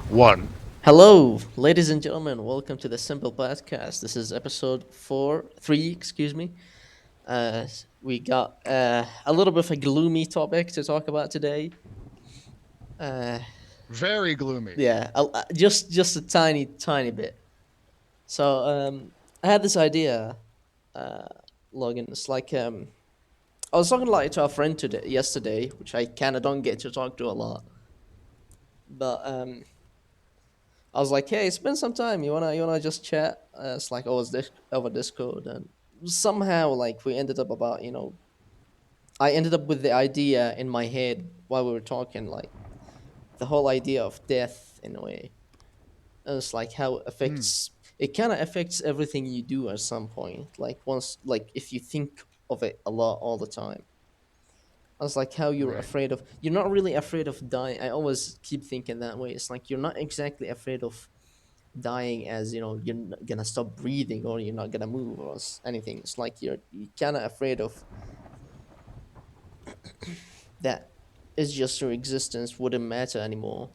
One. Hello, ladies and gentlemen. Welcome to the Simple Podcast. This is episode three. Excuse me. We got a little bit of a gloomy topic to talk about today. Uh, Very gloomy. yeah, just a tiny bit. So I had this idea, uh, Logan. It's like I was talking like to a friend yesterday, which I kind of don't get to talk to a lot. But I was like, "Hey, spend some time. You wanna just chat?" It's like, "Oh, it's over Discord," and somehow like we ended up about I ended up with the idea in my head while we were talking, like the whole idea of death in a way. And it's like how Hmm. it kind of affects everything you do at some point. Like once, like if you think of it a lot all the time. I was like, how Right. you're not really afraid of dying. I always keep thinking that way. It's like you're not exactly afraid of dying as you're not gonna stop breathing or you're not gonna move or anything. It's like you're kind of afraid of that. It's just your existence wouldn't matter anymore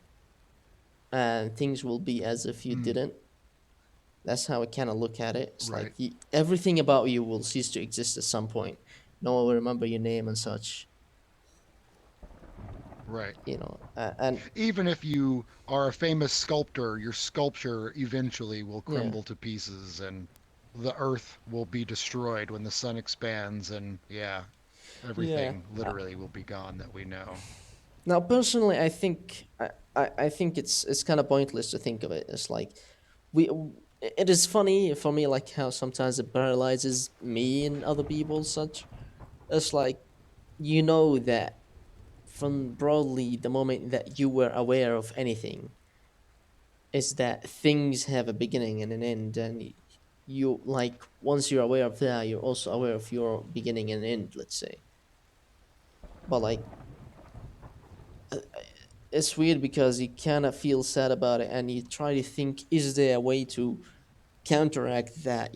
and things will be as if you Hmm. didn't. That's how I kind of look at it. It's like Right. everything about you will cease to exist at some point. No one will remember your name and such. Right. And Even if you are a famous sculptor, your sculpture eventually will yeah, crumble to pieces and the earth will be destroyed when the sun expands and yeah, yeah. everything literally will be gone that we know. Now, personally, I think it's kind of pointless to think of it. It's like we. It is funny for me, like how sometimes it paralyzes me and other people. Such it's like that from broadly the moment that you were aware of anything is that things have a beginning and an end, and you like once you're aware of that, you're also aware of your beginning and end. Let's say, but like it's weird because you kind of feel sad about it and you try to think, is there a way to counteract that,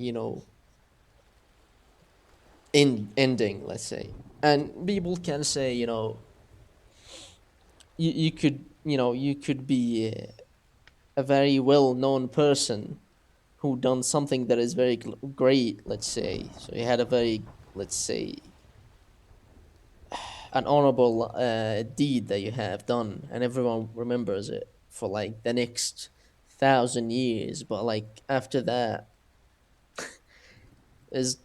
ending, let's say. And people can say, you could, you could be a very well-known person who done something that is very great, let's say. So you had a very, let's say, an honorable deed that you have done and everyone remembers it for like the next 1,000 years, but like after that is,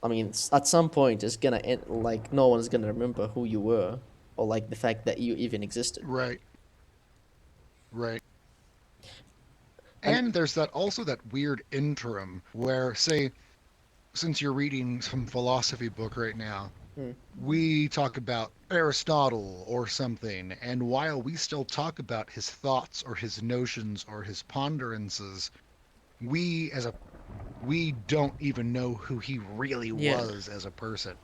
I mean, at some point it's gonna end, like no one's gonna remember who you were or like the fact that you even existed. Right. Right. And And there's that also that weird interim where say since you're reading some philosophy book right now, mm, we talk about Aristotle or something, and while we still talk about his thoughts or his notions or his ponderances, we as a we don't even know who he really yeah, was as a person.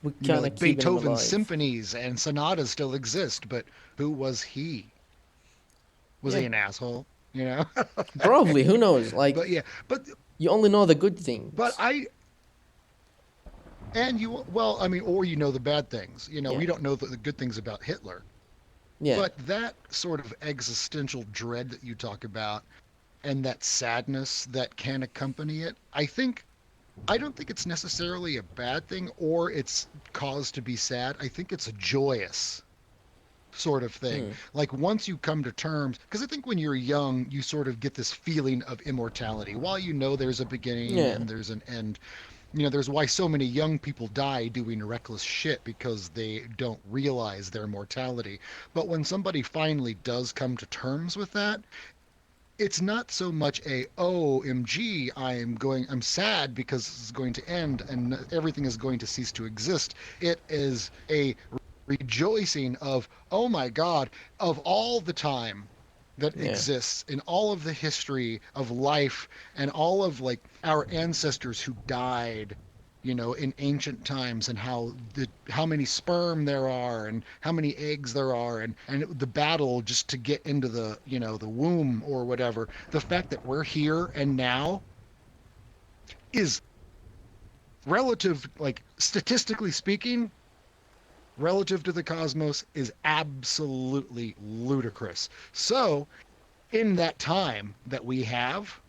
we You know, kind of like keeping him Beethoven's alive. symphonies and sonatas still exist, but who was he? Was Yeah, he an asshole? You know? probably, who knows, but like yeah, but you only know the good but things. I and you well, I mean, or you know the bad things. You know, Yeah, we don't know the good things about Hitler. yeah, But that sort of existential dread that you talk about and that sadness that can accompany it, I don't think it's necessarily a bad thing or it's cause to be sad. I think it's a joyous sort of thing. mm, Like once you come to terms, because I think when you're young, you sort of get this feeling of immortality. While you know there's a beginning yeah, and there's an end, you know, there's why so many young people die doing reckless shit because they don't realize their mortality. But when somebody finally does come to terms with that, it's not so much a OMG, I'm sad because this is going to end and everything is going to cease to exist. It is a rejoicing of, oh my God, of all the time that yeah, exists in all of the history of life and all of like our ancestors who died, you know, in ancient times and how many sperm there are and how many eggs there are and the battle just to get into the, you know, the womb or whatever. The fact that we're here and now is relative, like statistically speaking, relative to the cosmos is absolutely ludicrous. So, in that time that we have,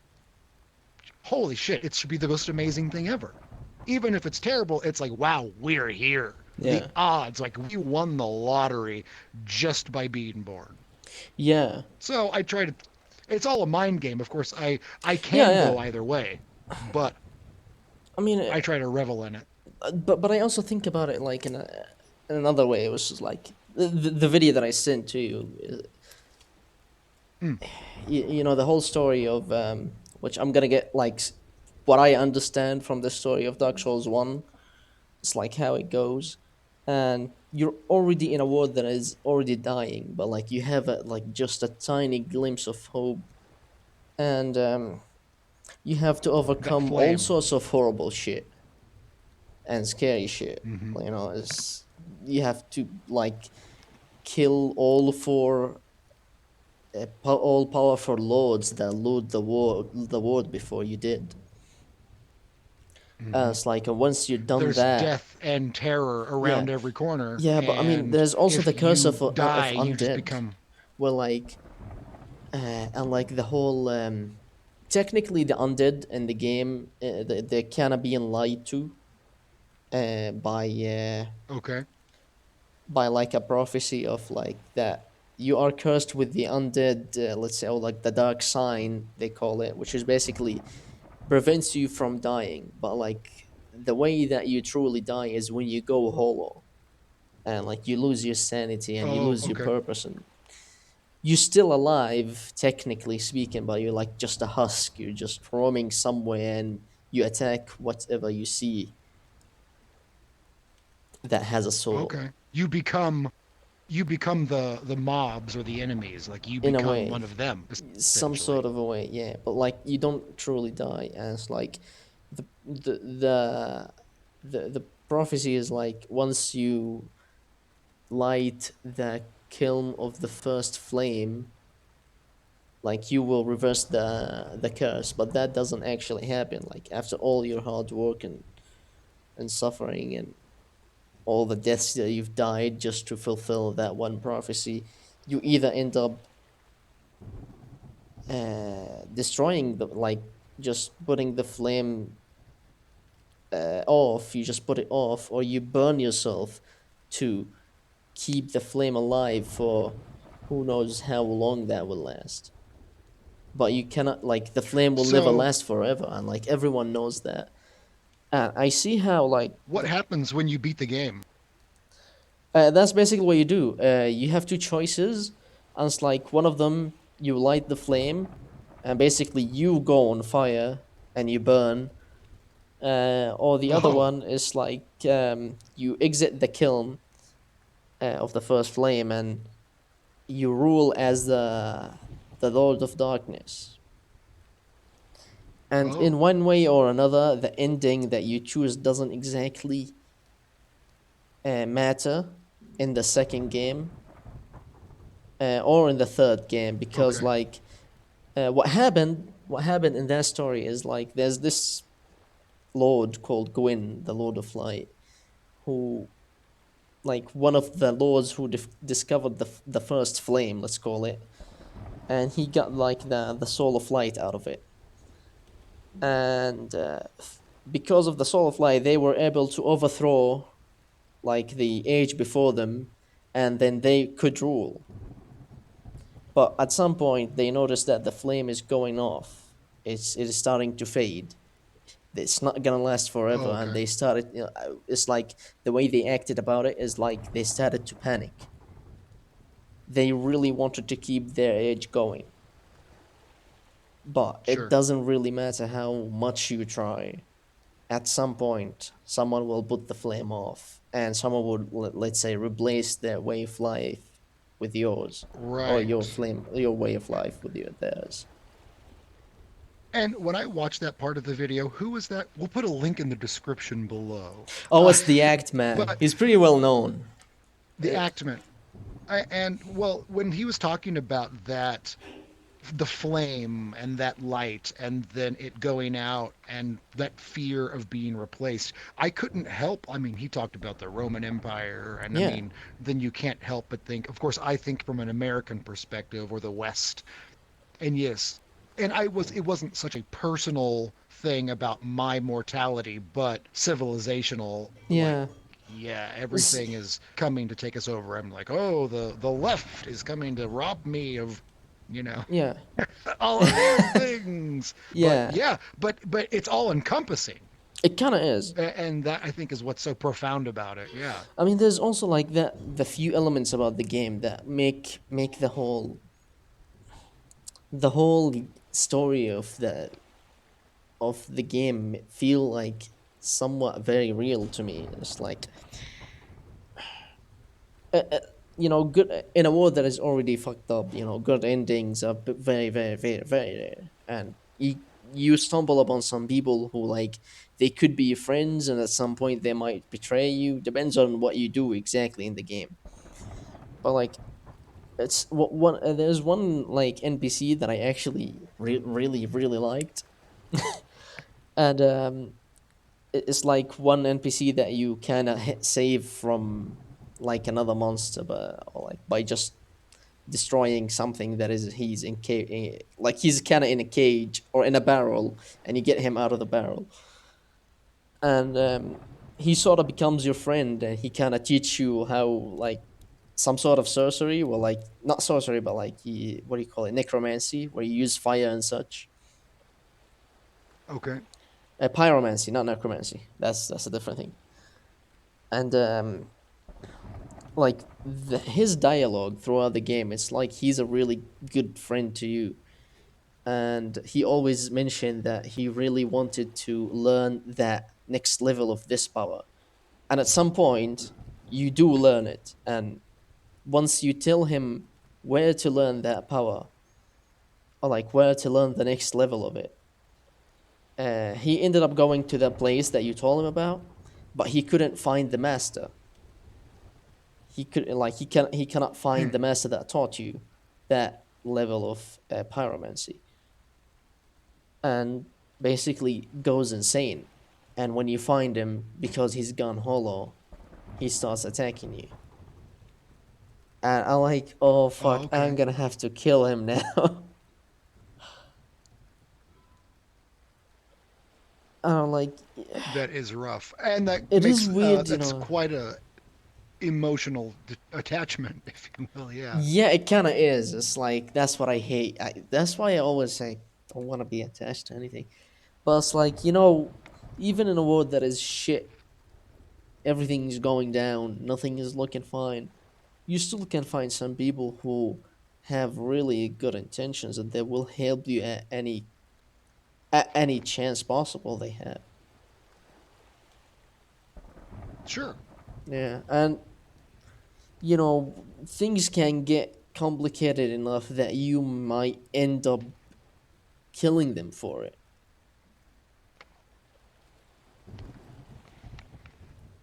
holy shit, it should be the most amazing thing ever. Even if it's terrible, it's like, wow, we're here. The Yeah. odds, like we won the lottery just by being born. Yeah. So I try to. It's all a mind game. Of course, I Yeah, can yeah. go either way, but I mean, I try to revel in it. but I also think about it like in another way. It was just like the video that I sent to you. Mm, You know the whole story of which I'm gonna get like what I understand from the story of Dark Souls One. It's like how it goes, and you're already in a world that is already dying, but like you have like just a tiny glimpse of hope, and you have to that overcome all flame. sorts of horrible shit and scary shit. Hmm. You know, it's you have to like kill all four all powerful lords that lord the world before you did. Hmm. It's like once you're done There's that, death and terror yeah, around every corner, yeah. But I mean, and there's also if the curse you of die, you just undead, become. where like and like the whole technically the undead in the game they're kind of being lied to uh, by uh, Okay. by like a prophecy of like that you are cursed with the undead, let's say, or like the dark sign they call it, which is basically prevents you from dying. But like the way that you truly die is when you go hollow and like you lose your sanity and you Oh, lose your okay. purpose, and you're still alive technically speaking, but you're like just a husk. You're just roaming somewhere and you attack whatever you see that has a soul. Okay. You become the mobs or the enemies. Like you In a become one way, of them some essentially. sort of a way, yeah. But like you don't truly die, and it's like the the the the prophecy is like once you light the kiln of the first flame, like you will reverse the curse. But that doesn't actually happen. Like after all your hard work and suffering and all the deaths that you've died just to fulfill that one prophecy, you either end up destroying the like just putting the flame off. You just put it off, or you burn yourself to keep the flame alive for who knows how long that will last. But you cannot, like, the flame will never So, last forever, and like everyone knows that. I see how like what happens when you beat the game? that's basically what you do. You have two choices, and it's like one of them you light the flame, and basically you go on fire and you burn. Or the other Oh, one is like you exit the kiln of the first flame and you rule as the Lord of Darkness. And in oh, one way or another, the ending that you choose doesn't exactly matter in the second game or in the third game, because okay. like what happened in that story is like there's this lord called Gwyn, the Lord of Light, who like one of the lords who discovered the first flame, let's call it, and he got like the soul of light out of it, and because of the soul of light they were able to overthrow like the age before them, and then they could rule. But at some point they noticed that the flame is going off. It is starting to fade. It's not gonna last forever, Oh, and okay. they started. It's like the way they acted about it is like they started to panic. They really wanted to keep their age going, but it Sure. doesn't really matter how much you try. At some point, someone will put the flame off, and someone would, let's say, replace their way of life with yours, or your Right. flame, your way of life with theirs. And when I watched that part of the video, who was that? We'll put a link in the description below. Oh, it's the Act Man. But He's pretty well known. the Uh, Actman, and well, when he was talking about that the flame and that light and then it going out and that fear of being replaced. I couldn't help. I mean, he talked about the Roman Empire, and I Yeah, mean, then you can't help but think, of course, I think from an American perspective or the West. And yes, and it wasn't such a personal thing about my mortality, but civilizational, like, yeah, yeah, it's, everything is coming to take us over. I'm like, oh, the left is coming to rob me of, you know, yeah, all of these things. But yeah. yeah, but it's all encompassing. It kind of is. And that I think is what's so profound about it. Yeah. I mean, there's also like the few elements about the game that make the whole story of the game feel like somewhat very real to me. It's like, uh, uh, good in a world that is already fucked up. Good endings are very, very, very, very rare, and you stumble upon some people who like they could be your friends, and at some point they might betray you. Depends on what you do exactly in the game. But like, it's one. There's one like NPC that I actually really, really liked, and it's like one NPC that you kind of save from like another monster, but or like by just destroying something that is he's like he's kind of in a cage or in a barrel, and you get him out of the barrel, and he sort of becomes your friend, and he kind of teach you how like some sort of sorcery, well, like not sorcery, but like what do you call it, necromancy, where you use fire and such. Okay. Pyromancy, not necromancy. That's a different thing. And like his dialogue throughout the game, it's like he's a really good friend to you, and he always mentioned that he really wanted to learn that next level of this power, and at some point you do learn it, and once you tell him where to learn that power, or like where to learn the next level of it, he ended up going to that place that you told him about, but he couldn't find the master. He cannot find Hmm. the master that taught you that level of pyromancy, and basically goes insane. And when you find him, because he's gone hollow, he starts attacking you. And I'm like, oh Oh, fuck, I'm okay. gonna have to kill him now. And I'm like, That is rough, and that it is makes weird, that's quite a emotional attachment, if you will. Yeah. Yeah, it kind of is. It's like that's what I hate. That's why I always say don't want to be attached to anything. But it's like, even in a world that is shit, everything is going down, nothing is looking fine, you still can find some people who have really good intentions, and they will help you at any chance possible they have. Sure. Yeah, and things can get complicated enough that you might end up killing them for it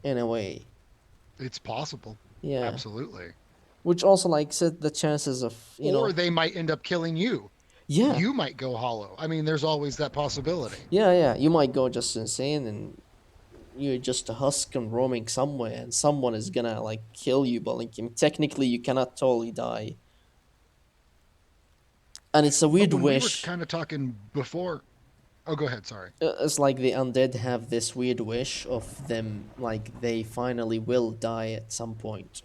in a way. It's possible. Yeah. Absolutely. Which also like said the chances of, Or they might end up killing you. yeah. You might go hollow. I mean, there's always that possibility. Yeah, yeah. You might go just insane, and you're just a husk and roaming somewhere, and someone is gonna like kill you, but like technically you cannot totally die. And it's a But weird when we were wish. kind of talking before, oh, go ahead. Sorry. It's like the undead have this weird wish of them, like they finally will die at some point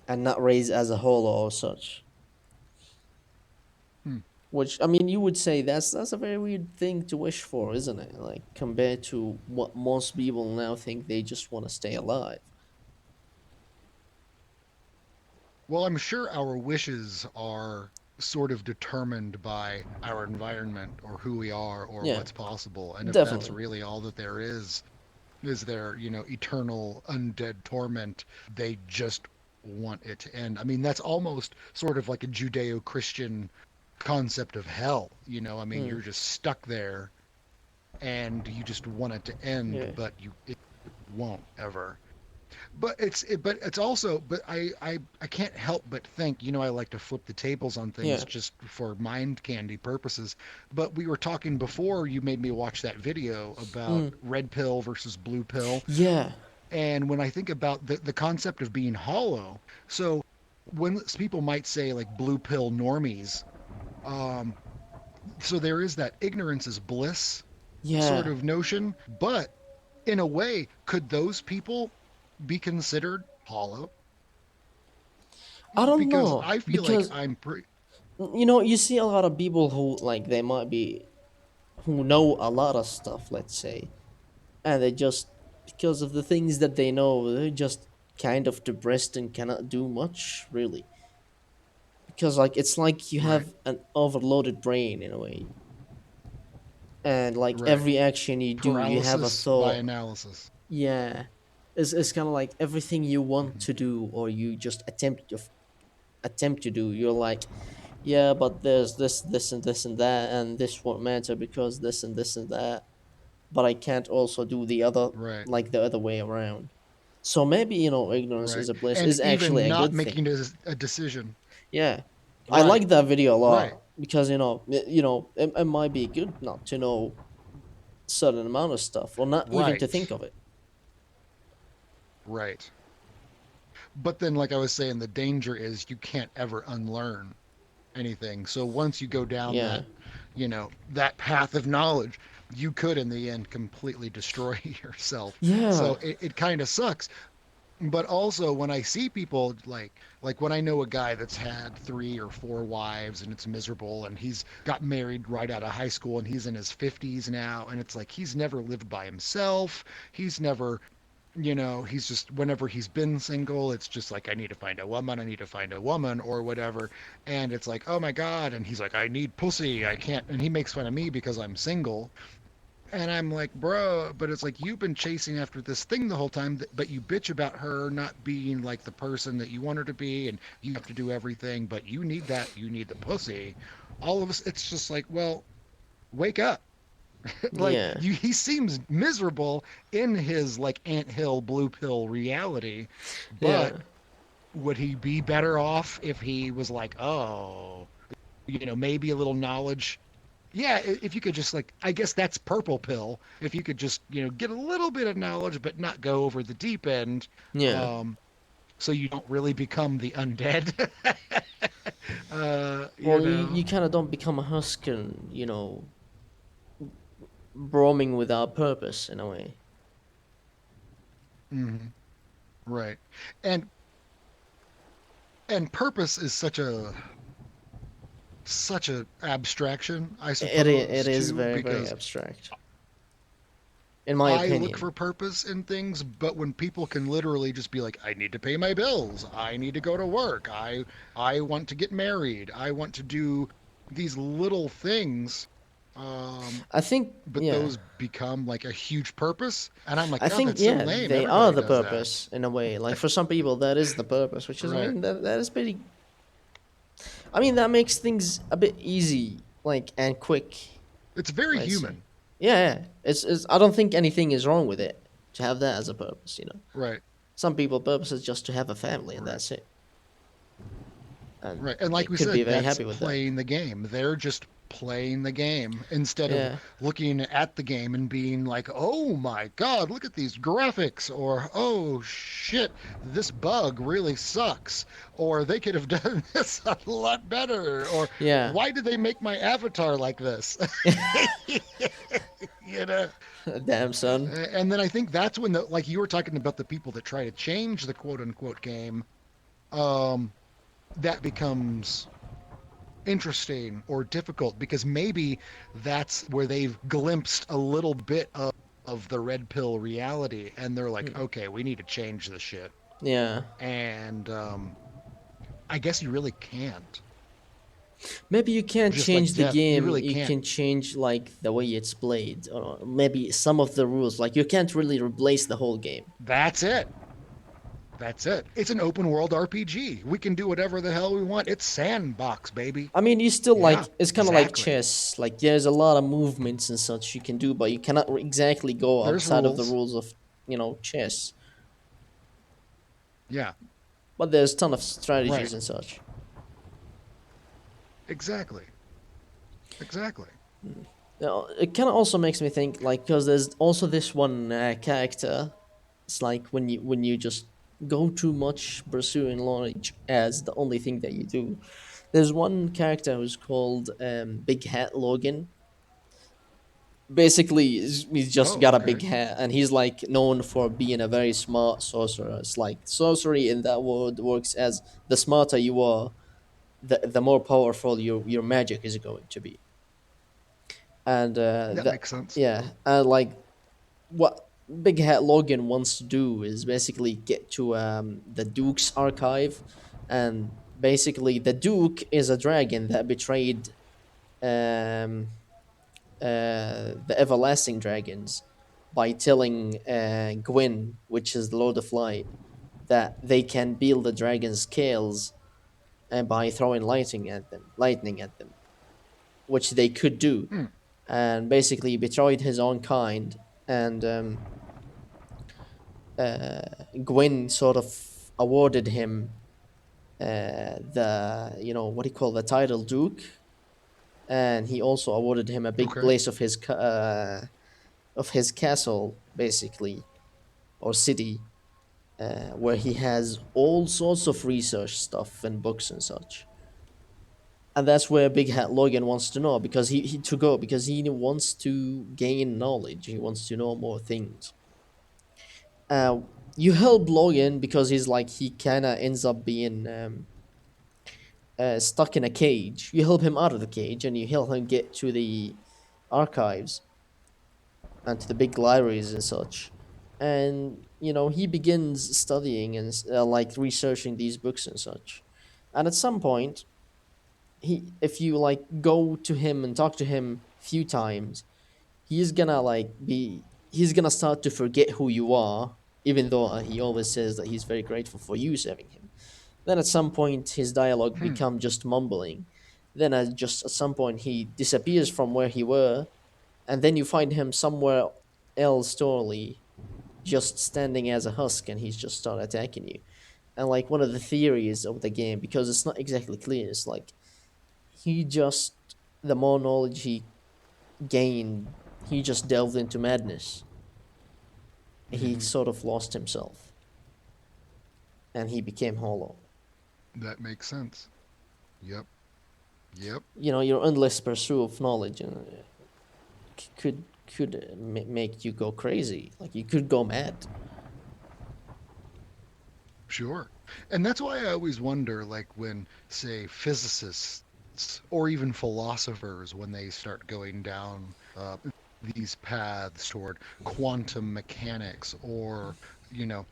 and not raise as a whole or such. Hmm. Which I mean, you would say that's a very weird thing to wish for, isn't it? Like compared to what most people now think they just want to stay alive. Well, I'm sure our wishes are sort of determined by our environment or who we are or Yeah, what's possible. And if that's definitely. really all that there is their, eternal undead torment. They just want it to end. I mean, that's almost sort of like a Judeo Christian concept of hell. I mean, Mm, you're just stuck there and you just want it to end, yeah, but it won't ever. but it's also but I can't help but think, I like to flip the tables on things Yeah. just for mind candy purposes. But we were talking before you made me watch that video about Mm. red pill versus blue pill. Yeah. And when I think about the concept of being hollow, so when people might say like blue pill normies, um, so there is that ignorance is bliss sort Yeah. of notion, but in a way, could those people be considered hollow? I don't Because know I feel like because I'm pretty you see a lot of people who like they might be who know a lot of stuff, let's say, and they just because of the things that they know, they're just kind of depressed and cannot do much really. Because like it's like you right, have an overloaded brain in a way, and like right. every action you do, you have a Paralysis by thought. analysis. Yeah, it's kind of like everything you want Hmm. to do or you just attempt to do. You're like, yeah, but there's this, and this, and that, and this won't matter because this, and this, and that. But I can't also do the other, Right, like the other way around. So maybe, ignorance is right. a bliss, And is actually even a not good thing. making a decision. Yeah. I Right, like that video a right, lot because, it might be good not to know certain amount of stuff or not even to think right, of it. right. But then, like I was saying, the danger is you can't ever unlearn anything. So once you go down Yeah. that path of knowledge, you could in the end completely destroy yourself. Yeah. So it kind of sucks. But also when I see people like when I know a guy that's had 3 or 4 wives and it's miserable and he's got married right out of high school and he's in his 50s now and it's like he's never lived by himself. He's never he's just whenever he's been single, it's just like I need to find a woman, I need to find a woman or whatever. And it's like, oh my God. And he's like, I need pussy. I can't. And he makes fun of me because I'm single. And I'm like, bro, but it's like you've been chasing after this thing the whole time, but you bitch about her not being like the person that you want her to be, and you have to do everything, but you need that, you need the pussy. All of us, it's just like, well, wake up. Like Yeah. he seems miserable in his like anthill blue pill reality, but Yeah. would he be better off if he was like, oh, maybe a little knowledge? Yeah, if you could just like, I guess that's purple pill. If you could just, get a little bit of knowledge, but not go over the deep end, Yeah. um, so you don't really become the undead. uh, you Well, you, know. you kind of don't become a husk and, roaming without purpose in a way. Hmm. Right. And and purpose is such a abstraction, I It suppose, is too, very, very because abstract, in my I look opinion. for purpose in things, but when people can literally just be like, I need to pay my bills, I need to go to work, I want to get married, I want to do these little things, um, I think, but yeah. those become like a huge purpose, and I'm like, I God, think, that's so yeah, lame. they are Everybody the does that. purpose in a way. Like for some people, that is the purpose, which is, I Right. mean, that is pretty. I mean, that makes things a bit easy, like and quick. It's very Let's say, human. yeah, yeah. It's. I don't think anything is wrong with it to have that as a purpose. Right. Some people' purpose is just to have a family, and Right. that's it, and Right. And they like we could be said, very that's happy with that. playing the game. They're just playing the game instead of Yeah, looking at the game and being like, oh my God, look at these graphics. Or, oh shit, this bug really sucks. Or they could have done this a lot better. Or yeah. why did they make my avatar like this? you know? Damn son. And then I think that's when like you were talking about the people that try to change the quote unquote game, um, that becomes interesting or difficult because maybe that's where they've glimpsed a little bit of the red pill reality and they're like, Hmm. okay, we need to change this shit. Yeah. And I guess you really can't. Maybe you can't Just like change the death, you game. really You can't. can change like the way it's played, or maybe some of the rules. Like you can't really replace the whole game. That's it. That's it. It's an open world RPG. We can do whatever the hell we want. It's sandbox, baby. I mean, you still Yeah, like it's kind of like exactly. chess. Like there's a lot of movements and such you can do, but you cannot exactly go There's outside of the rules. rules of chess. Yeah, but there's ton of right. strategies and such. Exactly. Exactly. Now, it kind of also makes me think, like, because there's also this one character. It's like when you just go too much pursuing knowledge as the only thing that you do. There's one character who's called Big Hat Logan. Basically, he's just Oh, got a big okay. hat, and he's like known for being a very smart sorcerer. It's like sorcery in that world works as the smarter you are, the more powerful your magic is going to be. And That makes sense. yeah, and like what Big Hat Logan wants to do is basically get to the Duke's archive, and basically the Duke is a dragon that betrayed um, the everlasting dragons by telling Gwyn, which is the Lord of Light, that they can build the dragon's scales by throwing lightning at them, which they could do, Hmm. and basically betrayed his own kind. And Gwyn sort of awarded him the what do you call the title Duke, and he also awarded him a big Okay. place of his castle, basically, or city, where he has all sorts of research stuff and books and such. And that's where Big Hat Logan wants to know, because he to go because he wants to gain knowledge. He wants to know more things. Uh, you help Logan because he's like he kind of ends up being stuck in a cage. You help him out of the cage, and you help him get to the archives and to the big libraries and such. And he begins studying and like researching these books and such. And at some point, if you like go to him and talk to him few times, he's gonna start to forget who you are, even though he always says that he's very grateful for you saving him. Then at some point his dialogue Hmm. become just mumbling. Then at some point he disappears from where he were, and then you find him somewhere else totally, just standing as a husk, and he's just start attacking you. And like one of the theories of the game, because it's not exactly clear, it's like he just the more knowledge he gained, he just delved into madness. He Hmm. sort of lost himself, and he became hollow. That makes sense. Yep. Yep. Your endless pursuit of knowledge could make you go crazy. Like you could go mad. Sure. And that's why I always wonder, like, when, say, physicists or even philosophers, when they start going down these paths toward quantum mechanics or, you know,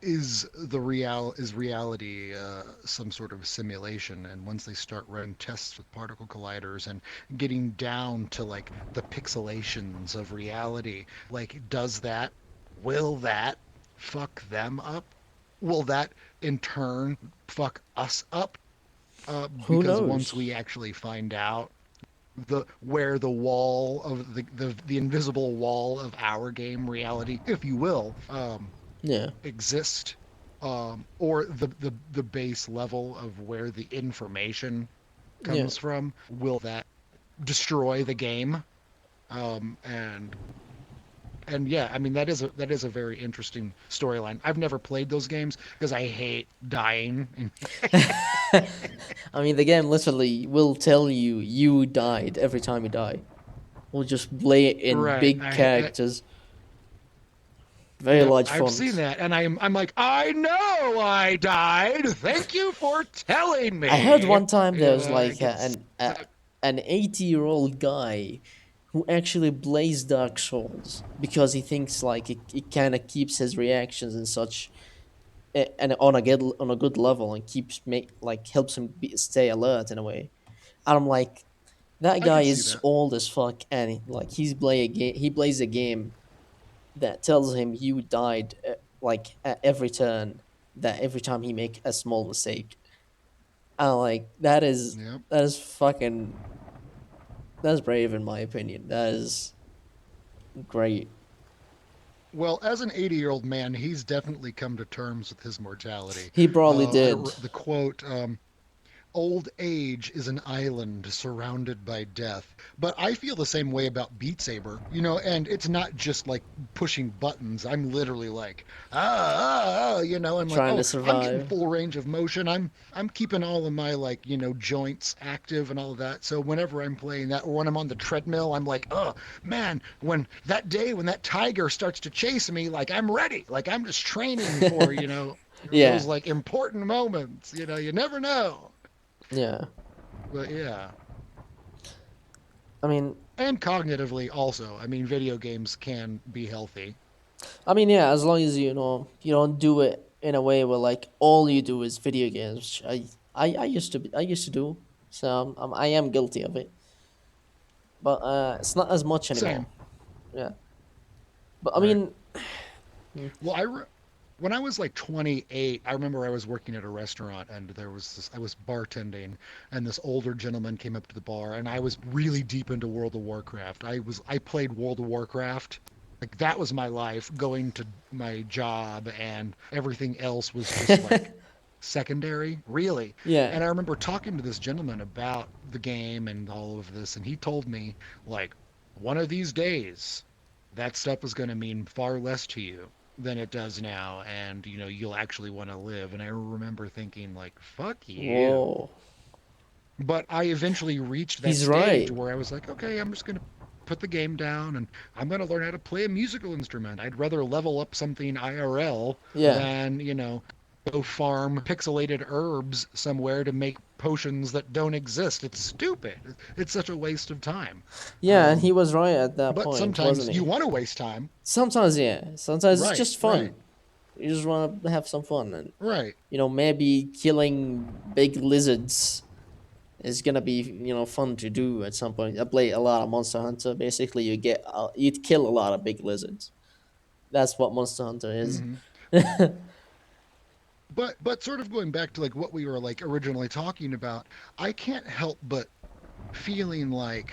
is reality some sort of simulation, and once they start running tests with particle colliders and getting down to like the pixelations of reality, like will that fuck them up? Will that in turn fuck us up? Who Because once knows? we actually find out where the wall of the invisible wall of our game reality, if you will, Yeah, exist, or the base level of where the information yeah. comes from, will that destroy the game? And yeah, I mean that is a very interesting storyline. I've never played those games because I hate dying. I mean, the game literally will tell you you died every time you die. We'll just play it in Right. big characters, very Yep, large I've seen font. that, and I'm like, I know I died. Thank you for telling I heard me. one time You there's know, I like get an 80-year-old guy who actually plays Dark Souls because he thinks like it kind of keeps his reactions and such and on a good level, and keeps make like helps him stay alert in a way. And I'm like, that I guy could see is that. old as fuck, and he plays a game that tells him you died like at every turn, that every time he make a small mistake. And like Yep. that is fucking that's brave in my opinion. That is great. Well, as an 80-year-old man, he's definitely come to terms with his mortality. He probably did. The quote, old age is an island surrounded by death. But I feel the same way about Beat Saber, and it's not just like pushing buttons. I'm literally like, I'm like, Trying to oh, I'm getting survive. full range of motion. I'm keeping all of my like, joints active and all of that. So whenever I'm playing that or when I'm on the treadmill, I'm like, oh man, when that tiger starts to chase me, like I'm ready. Like I'm just training for, Yeah, those like important moments. You never know. yeah. But yeah, I mean, and cognitively also. I mean, video games can be healthy. yeah. As long as you don't do it in a way where like all you do is video games. Which I used to do. So I am guilty of it, but it's not as much Same, anymore. Yeah, but I right? mean, mm, Well, when I was like 28, I remember I was working at a restaurant and I was bartending, and this older gentleman came up to the bar, and I was really deep into World of Warcraft. I played World of Warcraft. Like that was my life, going to my job, and everything else was just like secondary, really. yeah. And I remember talking to this gentleman about the game and all of this, and he told me, like, one of these days, that stuff is going to mean far less to you than it does now, and you'll actually want to live. And I remember thinking, like, fuck you. Whoa, But I eventually reached that he's stage right. where I was like, okay, I'm just going to put the game down and I'm going to learn how to play a musical instrument. I'd rather level up something IRL Yeah, than, go farm pixelated herbs somewhere to make potions that don't exist. It's stupid. It's such a waste of time. yeah, and he Um, was right at that but point, sometimes wasn't you he? want to waste time. Sometimes, yeah. Sometimes it's Right, just right, fun. You just want to have some fun, and right. maybe killing big lizards is gonna be fun to do at some point. I play a lot of Monster Hunter. Basically, you kill a lot of big lizards. That's what Monster Hunter is. Hmm. But sort of going back to like what we were like originally talking about, I can't help but feeling like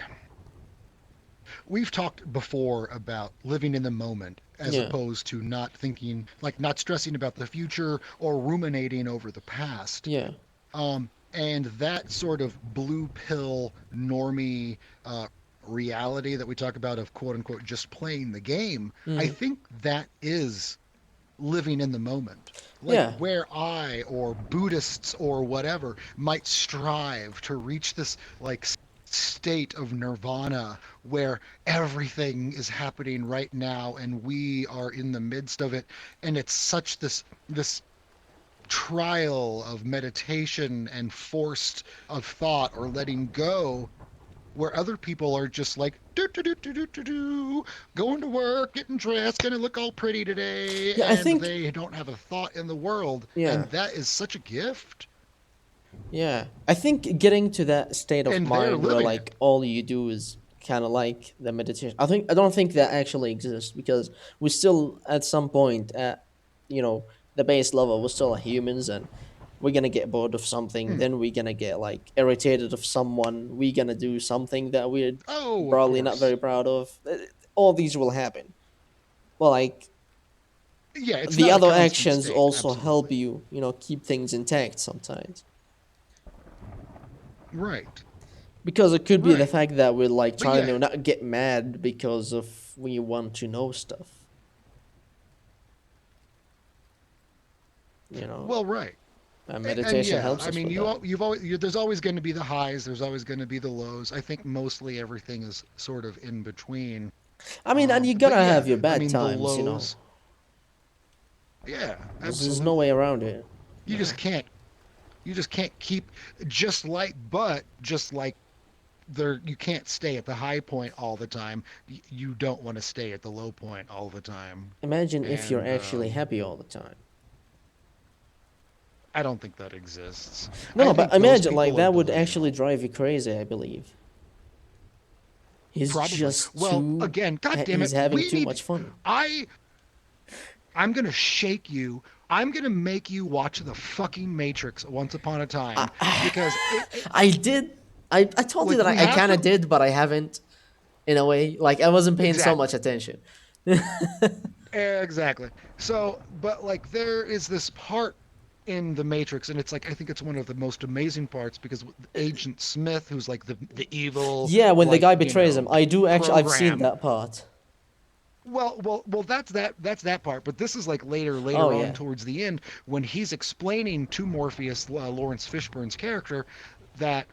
we've talked before about living in the moment as Yeah, opposed to not thinking, like not stressing about the future or ruminating over the past. yeah, And that sort of blue pill normie reality that we talk about of quote unquote just playing the game, I mm, think that is living in the moment. Like yeah, where I or Buddhists or whatever might strive to reach this like state of nirvana where everything is happening right now and we are in the midst of it, and it's such this trial of meditation and forced of thought or letting go, where other people are just like do do do do do do do, going to work, getting dressed, gonna look all pretty today, yeah. I and think, they don't have a thought in the world, yeah, and that is such a gift, yeah. I think getting to that state of and they're mind where living like it. all you do is kind of like the meditation. I don't think that actually exists because we still at some point at you know the base level we're still humans, and we're gonna get bored of something, Hmm. then we're gonna get like irritated of someone, we're gonna do something that we're Oh, of probably not course. very proud of. All these will happen, but like Yeah, it's the not a other constant actions state, also help absolutely. you keep things intact sometimes, Right, because it could be the right. fact that we're like But trying yeah, to not get mad because of we want to know stuff, you know well, right. And meditation yeah, helps I us mean, with that. there's always going to be the highs, there's always going to be the lows. I think mostly everything is sort of in between. I mean, and you gotta But yeah, have your I bad mean, the times, lows, yeah, there's no way absolutely. around it. You just Yeah. can't, you just can't keep just like there, you can't stay at the high point all the time. You don't want to stay at the low point all the time. Imagine if you're And actually happy all the time. I don't think that exists. No, I no, but think those imagine like people are that would actually delusional. drive you crazy. I believe he's Probably. just Well, again, god damn he's it, having too much fun. I I'm gonna shake you. I'm gonna make you watch the fucking Matrix Once Upon a Time because it I did. I told you like that we I have kind of to did, but I haven't in a way. Like I wasn't paying so much exactly. attention. Exactly. So, but like there is this part in the Matrix, and it's like I think it's one of the most amazing parts because Agent Smith, who's like the evil, Yeah, when the like guy betrays him, I do actually. I've seen program. that part. Well, that's that part. But this is like Oh later on yeah, towards the end when he's explaining to Morpheus, Lawrence Fishburne's character, that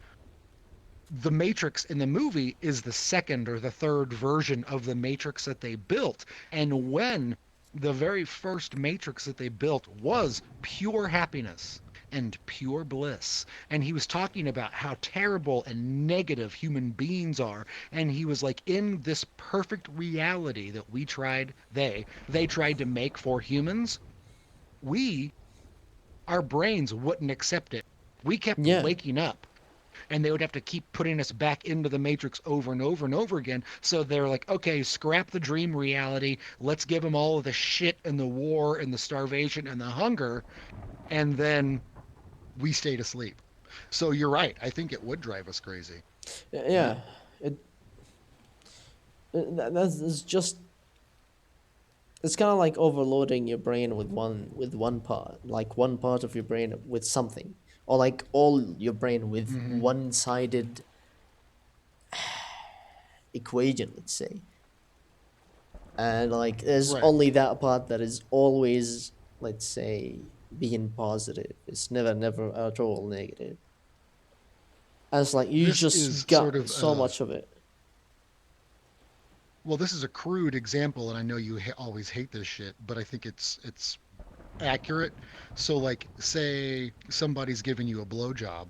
the Matrix in the movie is the second or the third version of the Matrix that they built. And when the very first Matrix that they built was pure happiness and pure bliss. And he was talking about how terrible and negative human beings are. And he was like, in this perfect reality that they tried to make for humans, we, our brains wouldn't accept it. We kept yeah. waking up and they would have to keep putting us back into the matrix over and over and over again. So they're like, okay, scrap the dream reality. Let's give them all of the shit and the war and the starvation and the hunger, and then we stayed asleep. So you're right. I think it would drive us crazy. Yeah. Yeah. It, that's it's just it's kind of like overloading your brain with one part, like one part of your brain with something, or like all your brain with Mm-hmm. one-sided equation, let's say. And like there's Right. only that part that is always, let's say, being positive. It's never at all negative. And it's like you This is just sort got of so much of it. well, this is a crude example, and I know you always hate this shit, but I think it's accurate. So, like, say somebody's giving you a blowjob,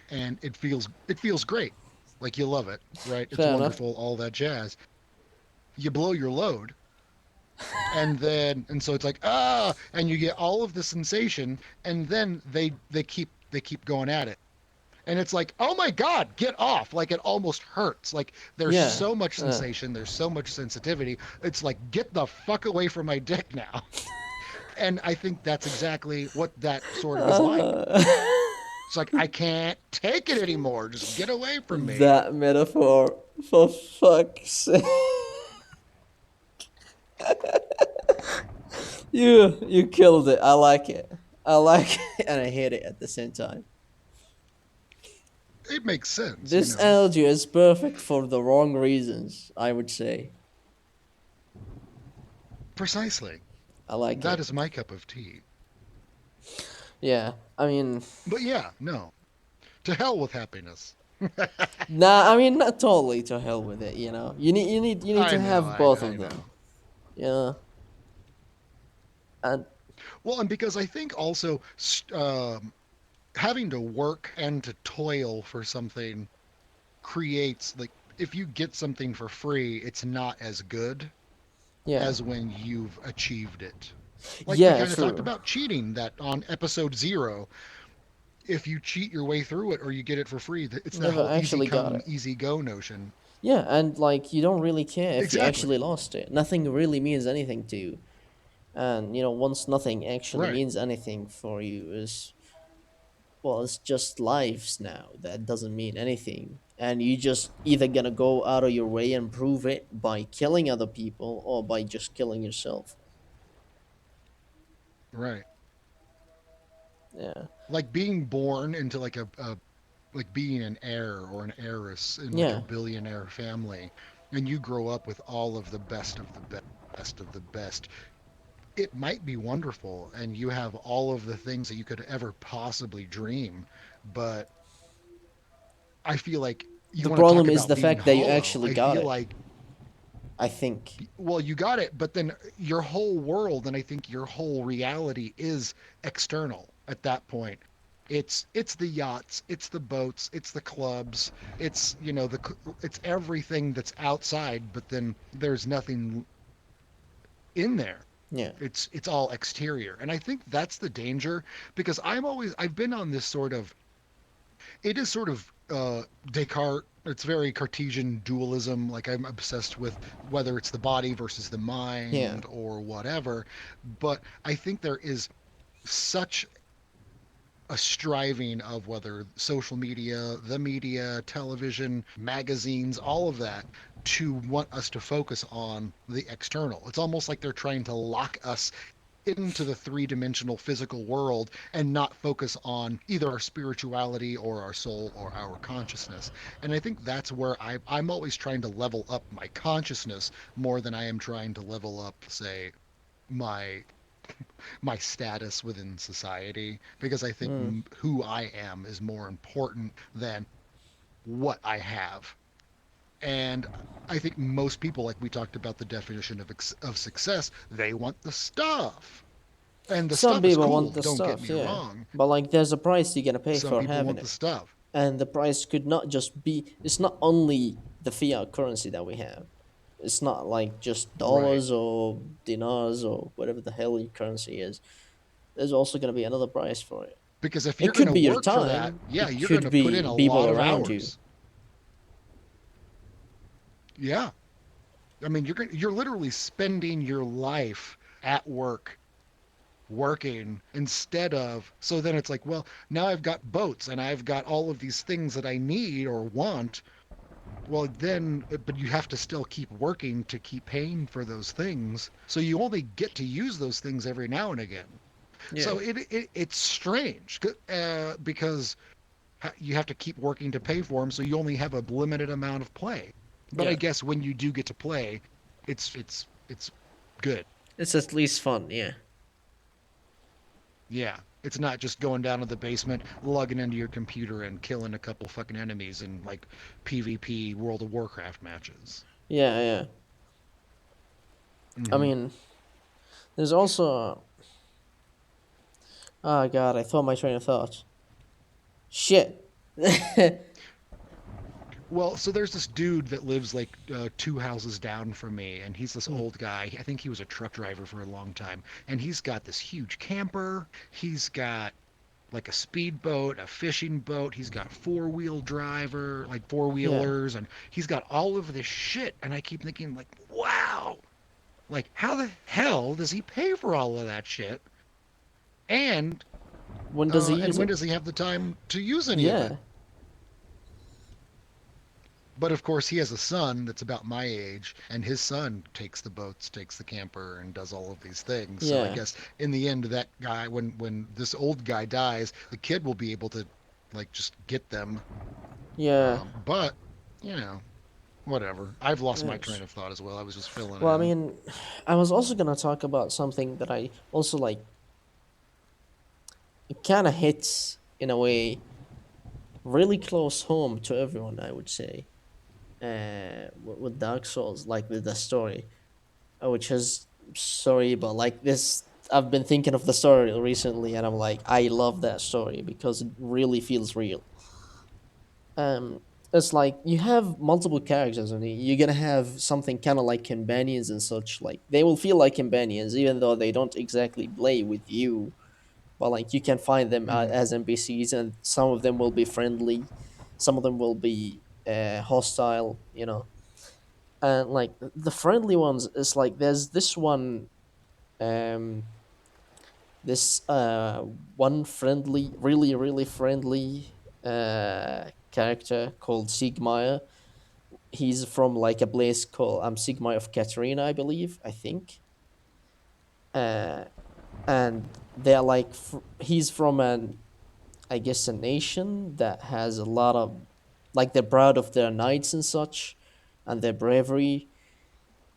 and it feels great. Like you love it, right? It's Fair enough. wonderful, all that jazz. You blow your load, and so it's like and you get all of the sensation, and then they keep going at it. And it's like, oh my God, get off. Like it almost hurts. Like there's Yeah. so much Uh, sensation, there's so much sensitivity. It's like, get the fuck away from my dick now. And I think that's exactly what that sort of is like. uh, It's like, I can't take it anymore. Just get away from me. that metaphor, for fuck's sake. You killed it. I like it. I like it and I hate it at the same time. It makes sense, you This know? analogy is perfect for the wrong reasons, I would say. Precisely. I like That it. is my cup of tea. Yeah, I mean, But yeah, no. To hell with happiness. nah, I mean, not totally to hell with it, you know. You need I to know, have I know, both I of them. know. Yeah. And Well, and because I think also having to work and to toil for something creates, like, if you get something for free, it's not as good yeah. as when you've achieved it. Like we Yeah, kind of talked true. about cheating that on episode 0. If you cheat your way through it or you get it for free, it's that Never whole easy actually got come, it. easy go notion. Yeah, and like you don't really care if you Exactly. actually lost it. Nothing really means anything to you. And once nothing actually Right. means anything for you is, well, it's just lives now. That doesn't mean anything. And you just either gonna go out of your way and prove it by killing other people or by just killing yourself. Right. Yeah. Like being born into like a like being an heir or an heiress in like a Yeah. billionaire family, and you grow up with all of the best of the best of the best. It might be wonderful and you have all of the things that you could ever possibly dream, but I feel like you The want to talk problem is about the being fact that you hollow. actually I got feel it. like, I think. well, you got it, but then your whole world and I think your whole reality is external at that point. It's the yachts, it's the boats, it's the clubs, it's it's everything that's outside, but then there's nothing in there. Yeah. It's all exterior. And I think that's the danger because I've been on this sort of, it is sort of Descartes. It's very Cartesian dualism. Like I'm obsessed with whether it's the body versus the Yeah. mind or whatever. But I think there is such a striving of whether social media, the media, television, magazines, all of that to want us to focus on the external. It's almost like they're trying to lock us into the three-dimensional physical world and not focus on either our spirituality or our soul or our consciousness. And I think that's where I'm always trying to level up my consciousness more than I am trying to level up, say, my my status within society, because I think Mm. who I am is more important than what I have. And I think most people, like we talked about the definition of success, they want the stuff. And the Some stuff is people want cool, the don't get stuff, me yeah, wrong. but like there's a price you're gonna pay Some for people having want the it, stuff. and the price could not just be. It's not only the fiat currency that we have. It's not like just Right. dollars or dinars or whatever the hell your currency is. There's also gonna be another price for it. Because if It you're going could to be your work for that, time. yeah, It you're going could to put in be a people lot of around you. hours. Yeah. I mean, you're literally spending your life at work working instead of, so then it's like, well, now I've got boats and I've got all of these things that I need or want. Well, then, but you have to still keep working to keep paying for those things. So you only get to use those things every now and again. Yeah, So it's strange because you have to keep working to pay for them. So you only have a limited amount of play. But I yeah. guess when you do get to play, it's good. It's at least fun. Yeah, Yeah. It's not just going down to the basement, logging into your computer and killing a couple fucking enemies in like PvP World of Warcraft matches. yeah, yeah. I Hmm. mean, there's also. Oh god, I thought my train of thought. Shit. Well, so there's this dude that lives like two houses down from me, and he's this Hmm. old guy. I think he was a truck driver for a long time, and he's got this huge camper. He's got like a speedboat, a fishing boat. He's got four-wheel driver, like Yeah. four-wheelers, and he's got all of this shit. And I keep thinking, like, wow, like how the hell does he pay for all of that shit? And When does he and use when it? does he have the time to use any of it? Yeah. But of course, he has a son that's about my age, and his son takes the boats, takes the camper, and does all of these things. So I Yeah. guess in the end, that guy, when this old guy dies, the kid will be able to like just get them. Yeah. But you know, whatever. I've lost my train Yes. of thought as well. I was just filling Well, I in. mean, I was also gonna talk about something that I also like. It kind of hits in a way really close home to everyone. I would say, with Dark Souls, like with the story, which is sorry, but like this, I've been thinking of the story recently, and I'm like, I love that story because it really feels real. um it's like you have multiple characters and you're gonna have something kind of like companions and such. Like they will feel like companions even though they don't exactly play with you, but like you can find them Hmm. as npcs, and some of them will be friendly, some of them will be hostile, you know. And like the friendly ones is like there's this one, um this one friendly, really friendly character called Sigmaya. He's from like a place called Sigma of Katerina, I believe, I think. Uh, and they're like he's from an, I guess, a nation that has a lot of, like they're proud of their knights and such, and their bravery.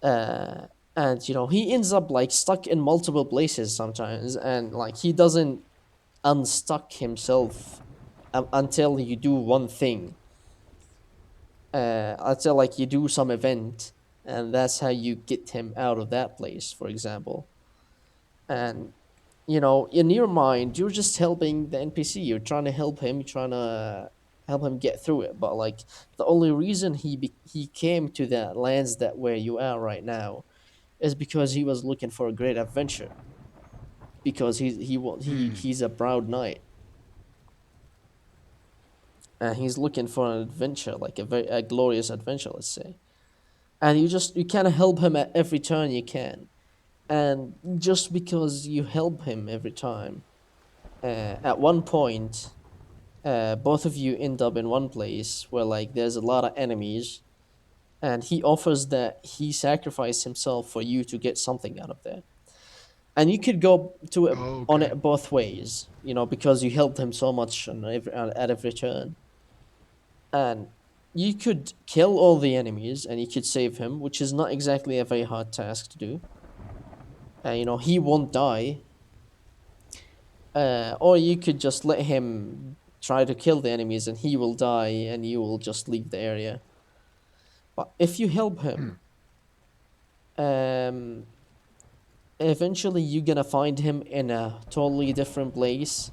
Uh, and you know he ends up like stuck in multiple places sometimes, and like he doesn't unstuck himself until you do one thing, until like you do some event, and that's how you get him out of that place, for example. And you know, in your mind, you're just helping the NPC. You're trying to help him. You're trying to help him get through it. But like the only reason he came to the lands that where you are right now is because he was looking for a great adventure. Because Hmm. he's a proud knight, and he's looking for an adventure, like a glorious adventure, let's say. And you kind of help him at every turn you can. And just because you help him every time, at one point, both of you end up in one place where like there's a lot of enemies, and he offers that he sacrificed himself for you to get something out of that. And you could go to it Oh, on okay. it both ways, because you helped him so much at every turn. And you could kill all the enemies and you could save him, which is not exactly a very hard task to do. And he won't die. Or you could just let him try to kill the enemies and he will die and you will just leave the area. But if you help Hmm. him, um, eventually you're gonna find him in a totally different place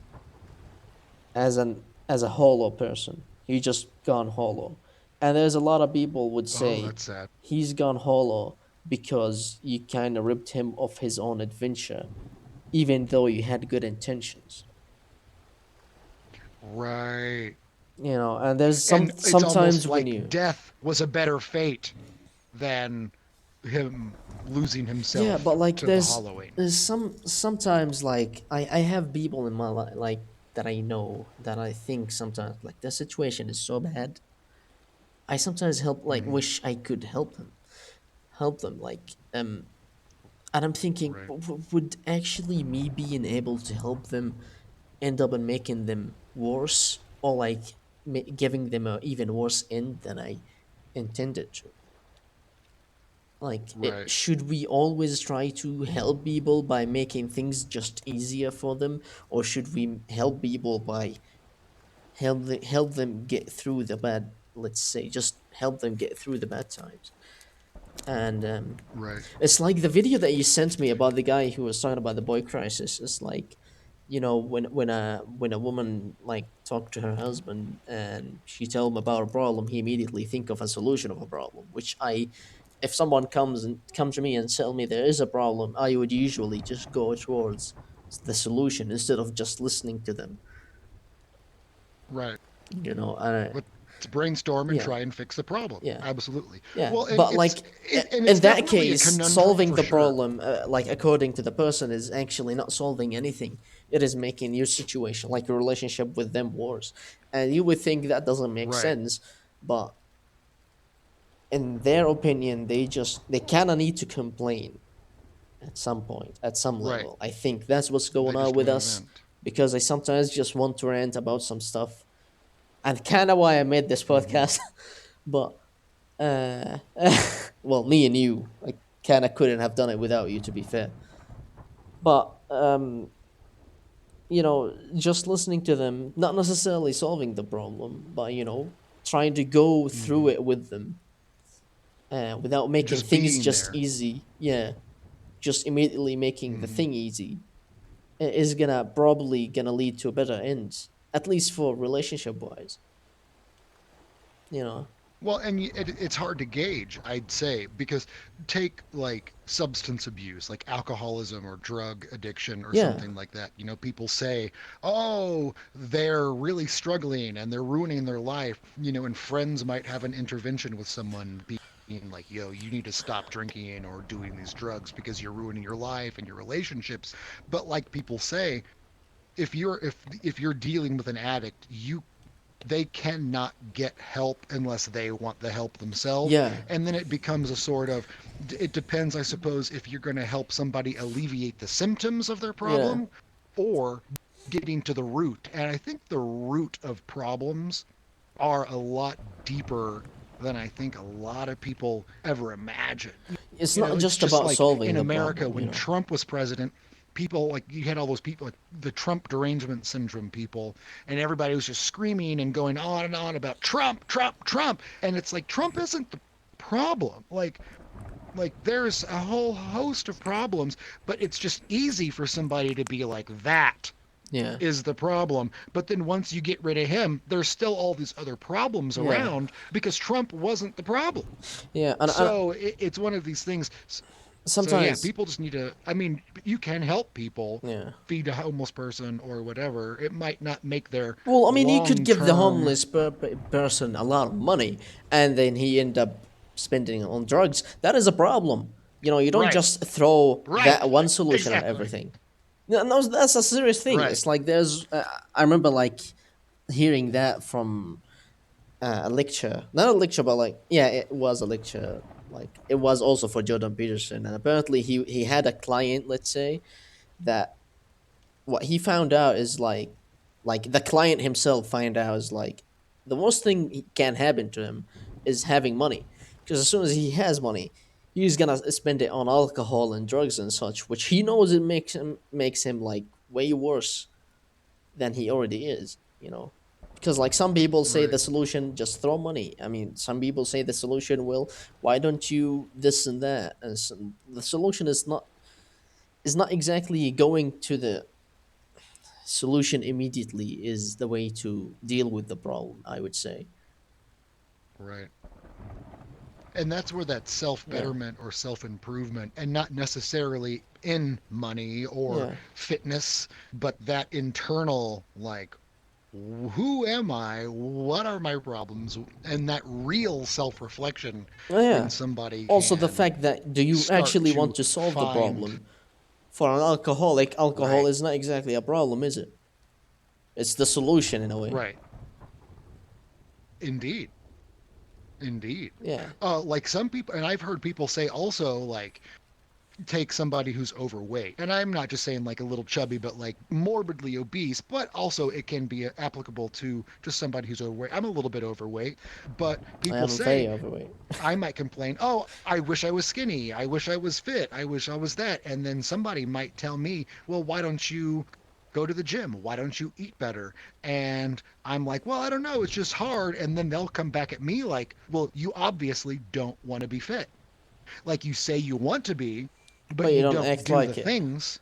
as a hollow person. He just gone hollow. And there's a lot of people would Oh, say that's sad. he's gone hollow because you kind of ripped him of his own adventure, even though you had good intentions. Right. And there's And it's almost sometimes when like you death was a better fate than him losing yeah, himself but like to the there's hollowing. sometimes like I have people in my life like that I know that I think sometimes like the situation is so bad. I sometimes help like Hmm. wish I could help them like and I'm thinking, Right. would actually me being able to help them end up in making them worse, or like giving them a even worse end than I intended to? Like, Right. should we always try to help people by making things just easier for them, or should we help people by help them get through the bad? Let's say, just help them get through the bad times. And Right. it's like the video that you sent me about the guy who was talking about the boy crisis. It's like, when a woman like talked to her husband and she tell him about a problem, he immediately think of a solution of a problem. Which if someone come to me and tell me there is a problem, I would usually just go towards the solution instead of just listening to them. Right. And Let's brainstorm and yeah, try and fix the problem. yeah. Absolutely. Yeah, Well, but like and in it's that definitely a case, conundrum solving for the sure. problem, like according to the person, is actually not solving anything. It is making your situation, like your relationship with them, worse. And you would think that doesn't make Right. sense, but in their opinion, they kind of need to complain at some point, at some Right. level. I think that's what's They going on just with want to us vent. because I sometimes just want to rant about some stuff, and kind of why I made this Hmm. podcast. But uh, well, me and you, I kind of couldn't have done it without you, to be fair. But just listening to them, not necessarily solving the problem, but trying to go through Hmm. it with them, without making Just things being just there. easy. Yeah, just immediately making the Hmm. thing easy is gonna probably gonna lead to a better end, at least for relationship wise. You know. Well, and it's hard to gauge, I'd say, because take like substance abuse, like alcoholism or drug addiction or Yeah. something like that. People say, oh, they're really struggling and they're ruining their life, and friends might have an intervention with someone being like, yo, you need to stop drinking or doing these drugs because you're ruining your life and your relationships. But like people say, if you're dealing with an addict, they cannot get help unless they want the help themselves. Yeah. And then it becomes a sort of, it depends, I suppose, if you're going to help somebody alleviate the symptoms of their Yeah. problem or getting to the root. And I think the root of problems are a lot deeper than I think a lot of people ever imagine. It's not It's just just about like solving in the America problem. when Trump was president, people like you had all those people like the Trump derangement syndrome people, and everybody was just screaming and going on and on about Trump, Trump, Trump, and it's like Trump isn't the problem. Like there's a whole host of problems, but it's just easy for somebody to be like that Yeah. is the problem. But then once you get rid of him, there's still all these other problems Yeah. around because Trump wasn't the problem. Yeah. And So it's one of these things. So yeah, sometimes. people just need to. I mean, you can help people Yeah. feed a homeless person or whatever. It might not make their Well, I mean, you could long give the term. homeless person a lot of money, and then he end up spending it on drugs. That is a problem. You don't Right, just throw right, that one solution on exactly. everything. No, no, that's a serious thing. Right. It's like there's. I remember like hearing that from. a lecture, not a lecture, but like yeah, it was a lecture. Like it was also for Jordan Peterson, and apparently he had a client, let's say, that what he found out is like the client himself find out is like the worst thing can happen to him is having money, because as soon as he has money, he's gonna spend it on alcohol and drugs and such, which he knows it makes him like way worse than he already is, you know. Because like some people say Right. the solution just throw money. I mean, some people say the solution will why don't you this and that, and the solution is not exactly going to the solution immediately is the way to deal with the problem, I would say. Right. And that's where that self Yeah, betterment or self improvement, and not necessarily in money or yeah, fitness, but that internal, like, who am I? What are my problems? And that real self reflection, oh when yeah. somebody Also the can fact that do you start actually want to to solve the find, problem? For an alcoholic, alcohol right, is not exactly a problem, is it? It's the solution in a way. right, indeed, indeed. Yeah, Like some people, and I've heard people say also, like, take somebody who's overweight, and I'm not just saying like a little chubby, but like morbidly obese, but also it can be applicable to just somebody who's overweight. I'm a little bit overweight, but I people am very say, overweight. I might complain, oh, I wish I was skinny, I wish I was fit, I wish I was that, and then somebody might tell me, well, why don't you go to the gym, why don't you eat better? And I'm like, well, I don't know, it's just hard. And then they'll come back at me like, well, you obviously don't want to be fit. Like, you say you want to be, but But you you don't don't act do the like it. things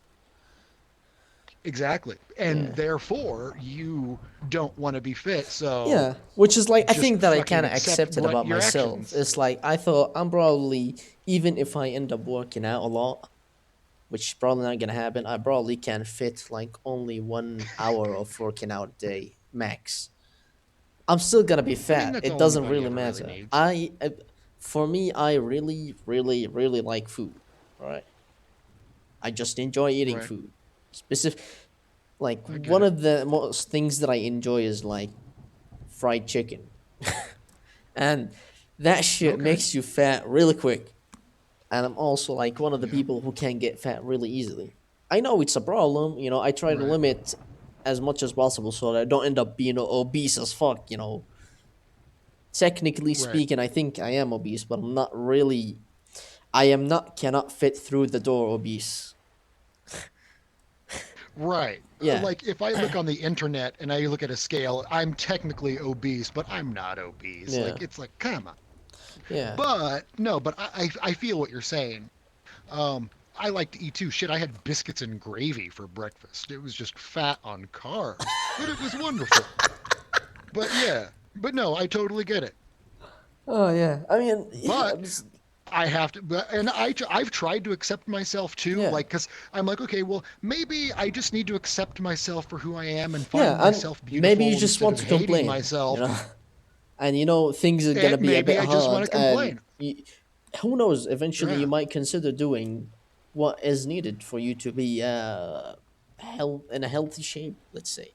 exactly. And Yeah. therefore, you don't want to be fit. So Yeah, which is like I just think that I kind fucking of accept accepted what about your myself. actions. It's like I thought I'm probably even if I end up working out a lot, which is probably not gonna happen, I probably can fit like only 1 hour of working out a day max. I'm still gonna be I mean, fat. that's It all doesn't anybody really ever really matter. needs. For me, I really, really, really like food. Right, I just enjoy eating Right. food. Specific, like I get one it. of the most things that I enjoy is like fried chicken, and that shit Okay. makes you fat really quick. And I'm also like one of the Yeah. people who can get fat really easily. I know it's a problem, I try to Right. limit as much as possible so that I don't end up being obese as fuck. Technically Right. speaking, I think I am obese, but I'm not really. I am not cannot fit through the door obese. Right. Yeah, Like, if I look on the internet and I look at a scale, I'm technically obese, but I'm not obese. yeah, Like, it's like, come on. yeah. But no, but I feel what you're saying. I like to eat too. Shit, I had biscuits and gravy for breakfast. It was just fat on carbs, but it was wonderful. But yeah, but no, I totally get it. Oh yeah. I mean, yeah, But I have to, and I've tried to accept myself too, yeah, like, because I'm like, okay, well, maybe I just need to accept myself for who I am and yeah. find And myself maybe you beautiful just instead want of to hating complain, you myself. know. And things are gonna And be a bit maybe I just want hard, to and complain. who knows? Eventually, you Yeah. might consider doing what is needed for you to be in a healthy shape. Let's say.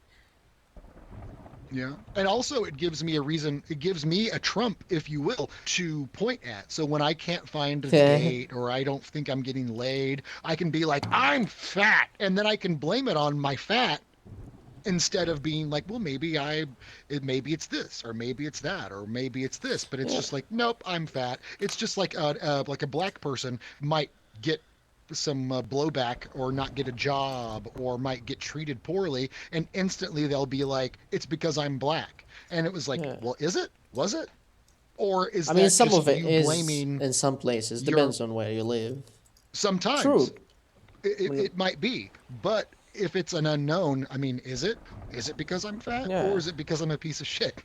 Yeah. And also, it gives me a reason, it gives me a trump, if you will, to point at. So when I can't find a Yeah, date or I don't think I'm getting laid, I can be like, I'm fat. And then I can blame it on my fat instead of being like, well, maybe it's this, or maybe it's that, or maybe it's this. But it's yeah, just like, nope, I'm fat. It's just like a black person might get some blowback or not get a job or might get treated poorly, and instantly they'll be like, it's because I'm black. And it was like, yeah. well, is it, was it, or is I mean, that some just of it you is blaming in some places. your, Depends on where you live. sometimes True. it, When it might be, but if it's an unknown, I mean, is it because I'm fat, or yeah. is it because I'm a piece of shit?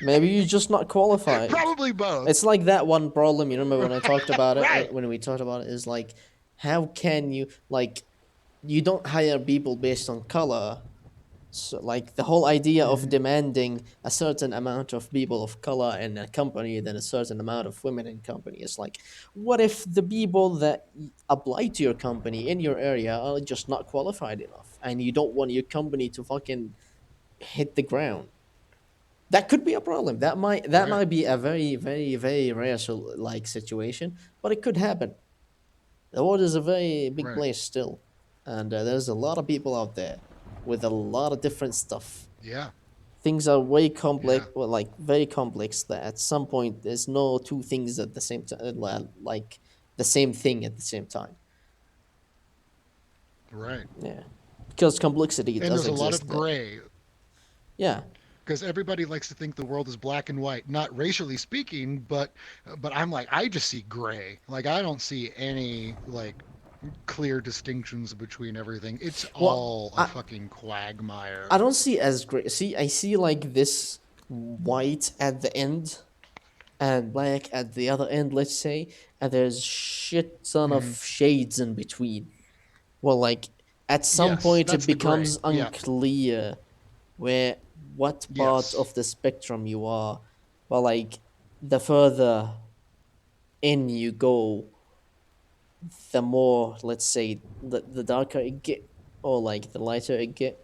Maybe you're just not qualified. Probably both. It's like that one problem. You remember when I talked about it? Right. When we talked about it, is like, how can you like you don't hire people based on color. So, like the whole idea of Mm-hmm. demanding a certain amount of people of color in a company than a certain amount of women in company is like, what if the people that apply to your company in your area are just not qualified enough, and you don't want your company to fucking hit the ground? That could be a problem. That might Right. be a very very rare like situation, but it could happen. The world is a very big Right. place still, and there's a lot of people out there with a lot of different stuff. Yeah. Things are way Yeah. complex, well, like very complex. That at some point there's no two things at the same time, like the same thing at the same time. Right. Yeah, because complexity And does there's a lot exist of there. gray Yeah. because everybody likes to think the world is black and white, not racially speaking, but I'm like I just see gray. Like I don't see any like clear distinctions between everything. It's Well, all a fucking quagmire. I don't see as great. See, I see like this white at the end and black at the other end, let's say, and there's shit ton of Hmm. shades in between. Well, like at some Yes, point it that's the gray. becomes Yeah. unclear where what part Yes. of the spectrum you are. But like the further in you go, the more, let's say, the darker it get, or like the lighter it get.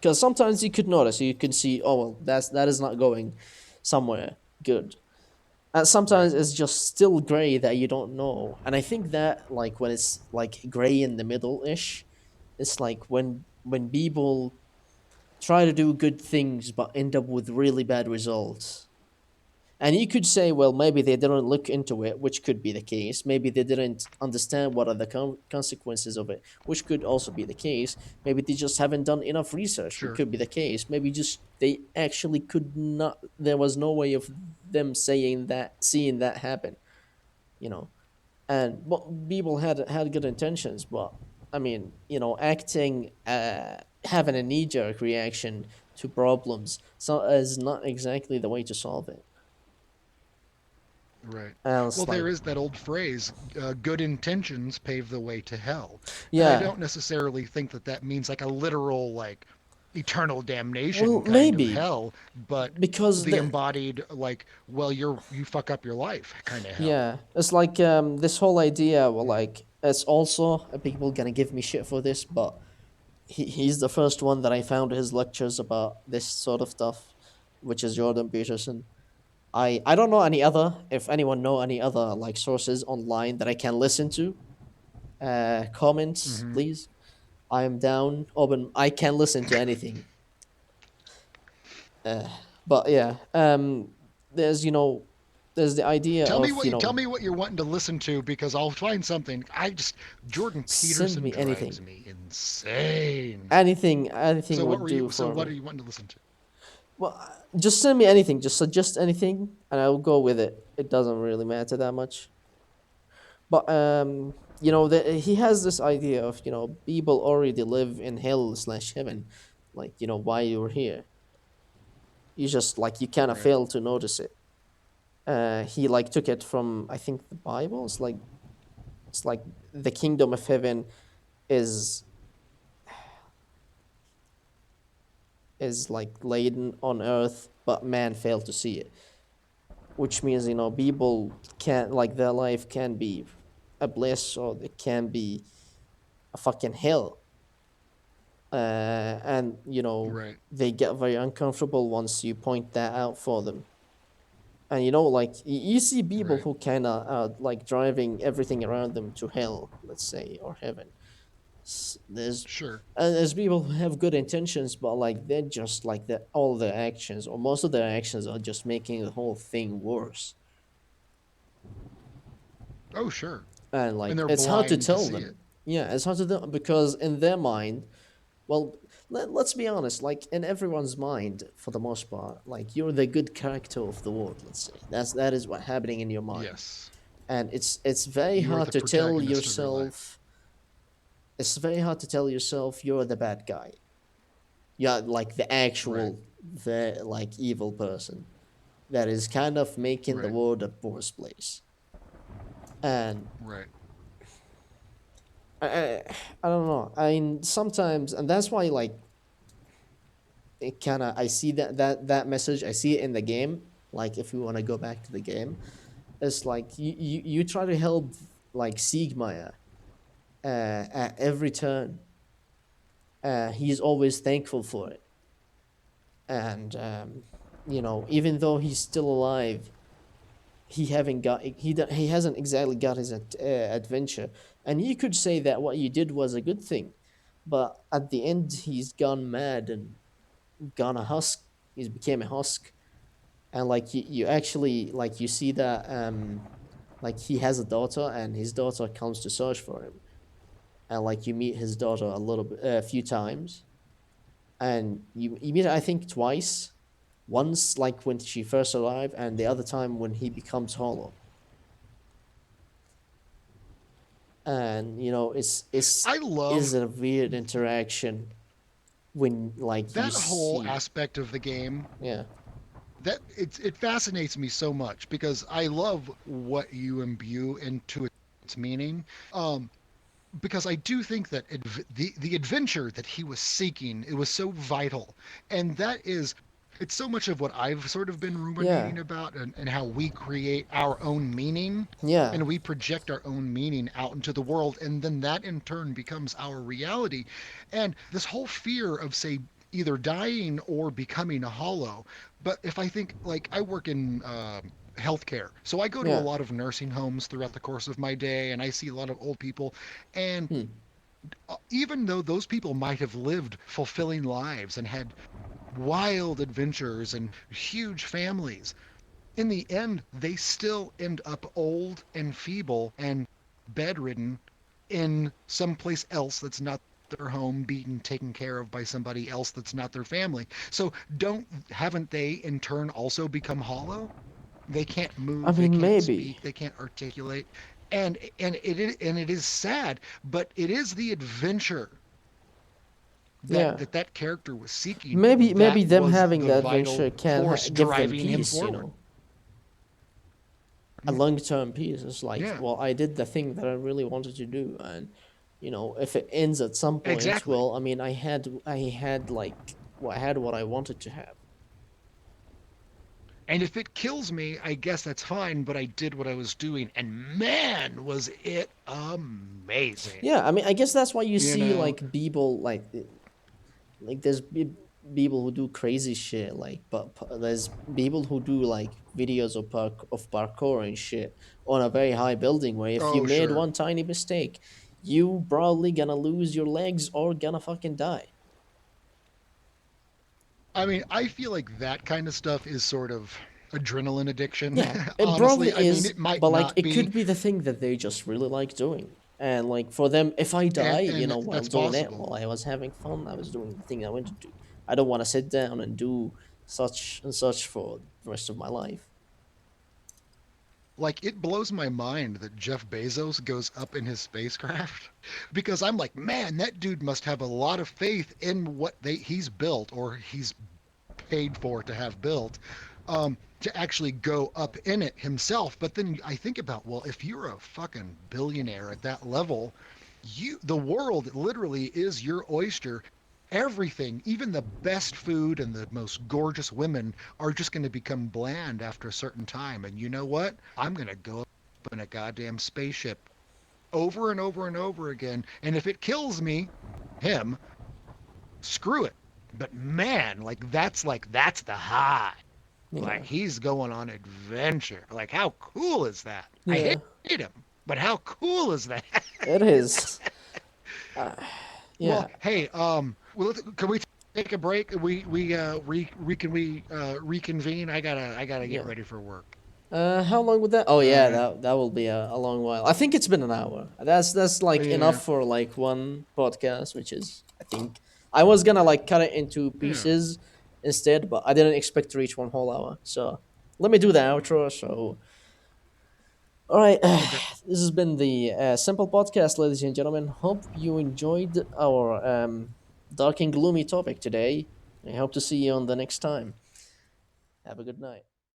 Because sometimes you could notice, you can see, oh well, that is not going somewhere good. And Right. sometimes it's just still gray that you don't know. And I think that like when it's like gray in the middle ish, it's like when people try to do good things but end up with really bad results. And you could say, well, maybe they didn't look into it, which could be the case. Maybe they didn't understand what are the consequences of it, which could also be the case. Maybe they just haven't done enough research, which Sure. could be the case. Maybe just they actually could not, there was no way of them saying that, seeing that happen, you know. And well, people had good intentions, but I mean, acting, having a knee jerk reaction to problems, so is not exactly the way to solve it. Right. And Well, it's there like, is that old phrase, good intentions pave the way to hell. And I yeah, don't necessarily think that that means like a literal, like, eternal well, damnation kind of maybe hell, but because the the embodied, like, well, you fuck up your life kind of hell. yeah, it's like this whole idea. Well, Mm. like it's also people gonna give me shit for this, but he's the first one that I found his lectures about this sort of stuff, which is Jordan Peterson. I don't know any other. If anyone know any other like sources online that I can listen to, comments Hmm. please. I am down, open. I can listen to anything. Uh, but yeah, there's there's the idea Tell me of what you tell me what you're wanting to listen to because I'll find something. I just Jordan send Peterson me drives anything. me insane. Anything So what would were do you? So for what me. are you wanting to listen to? Well, just send me anything. Just suggest anything, and I'll go with it. It doesn't really matter that much. But he has this idea of people already live in hell slash heaven, like why you're here. You just like you kind of Right. fail to notice it. He like took it from I think the Bible. It's like the kingdom of heaven is is like laden on earth, but man failed to see it, which means people can like their life can be a bliss or it can be a fucking hell, and Right. they get very uncomfortable once you point that out for them. And like you see people Right. who kind of are like driving everything around them to hell, let's say, or heaven. There's Sure. there's people who have good intentions, but like they're just like that. All their actions, or most of their actions, are just making the whole thing worse. Oh, sure. And And like they're it's hard to blind to tell see it. them. Yeah, it's hard to tell because in their mind, well, let's be honest, like in everyone's mind for the most part, like you're the good character of the world, let's say. That is what happening in your mind. Yes. And it's very You are hard the to tell protagonist of your life. yourself, it's very hard to tell yourself you're the bad guy. Yeah, like the Right. actual the like evil person that is kind of making the Right. world a worse place. And Right. I, I don't know. I mean, sometimes, and that's why, like, it kind of I see that message. I see it in the game. Like, if we want to go back to the game, it's like you try to help like Siegmeyer at every turn. He's always thankful for it, and even though he's still alive, he hasn't exactly got his adventure. And you could say that what you did was a good thing, but at the end he's gone mad and gone a husk. He's became a husk, and like you actually like you see that like he has a daughter, and his daughter comes to search for him, and like you meet his daughter a few times, and you meet her, I think, twice. Once like when she first arrived, and the other time when he becomes hollow. And it's I is love a weird interaction when like you that whole see. aspect of the game. Yeah, It fascinates me so much because I love what you imbue into its meaning. Um, because I do think that the adventure that he was seeking, it was so vital, and that is, it's so much of what I've sort of been yeah, ruminating about, and how we create our own meaning, yeah, and we project our own meaning out into the world, and then that in turn becomes our reality. And this whole fear of, say, either dying or becoming a hollow. But if I think, like, I work in healthcare. So I go to a yeah. lot of nursing homes throughout the course of my day, and I see a lot of old people. And Hmm. even though those people might have lived fulfilling lives and had wild adventures and huge families, in the end, they still end up old and feeble and bedridden in someplace else that's not their home, being taken care of by somebody else that's not their family. So don't haven't they in turn also become hollow? They can't I move, they mean, can't maybe. speak, they can't articulate. And it is sad, but it is the adventure Yeah, that character was seeking maybe that them was having the the vital adventure can force give them driving him peace. forward. A Mm, long-term peace. It's like, yeah, well, I did the thing that I really wanted to do, and if it ends at some point, exactly. well, I mean, I had like, well, I had what I wanted to have. And if it kills me, I guess that's fine, but I did what I was doing, and man, was it amazing. Yeah, I mean, I guess that's why you You see know? like people like there's people who do crazy shit, like, but there's people who do like videos of parkour and shit on a very high building, where if you Oh, made sure. one tiny mistake, you probably gonna lose your legs or gonna fucking die. I mean, I feel like that kind of stuff is sort of adrenaline addiction. Yeah, it Honestly, probably I mean, is, it might but like not it be, could be the thing that they just really like doing. And like for them, if I die, and while that's doing it, possible. while I was having fun, I was doing the thing I wanted to do. I don't want to sit down and do such and such for the rest of my life. Like, it blows my mind that Jeff Bezos goes up in his spacecraft because I'm like, man, that dude must have a lot of faith in what he's built or he's paid for to have built, to actually go up in it himself. But then I think about, well, if you're a fucking billionaire at that level, the world literally is your oyster. Everything, even the best food and the most gorgeous women, are just going to become bland after a certain time. And you know what? I'm going to go up in a goddamn spaceship over and over and over again. And if it kills me, him, screw it. But man, that's the high. Like, Yeah, he's going on adventure. Like, how cool is that? I yeah, hate him, but how cool is that? it is. Uh, Well, yeah, hey, can we take a break? Can we reconvene? I gotta get yeah. ready for work. How long would that? Oh All yeah, right. that will be a long while. I think it's been an hour. That's like Yeah. enough for like one podcast, which is, I think, I was gonna like cut it into Yeah. pieces instead, but I didn't expect to reach one whole hour. So let me do the outro. So all right, Okay. this has been the simple podcast, ladies and gentlemen. Hope you enjoyed our dark and gloomy topic today. I hope to see you on the next time. Have a good night.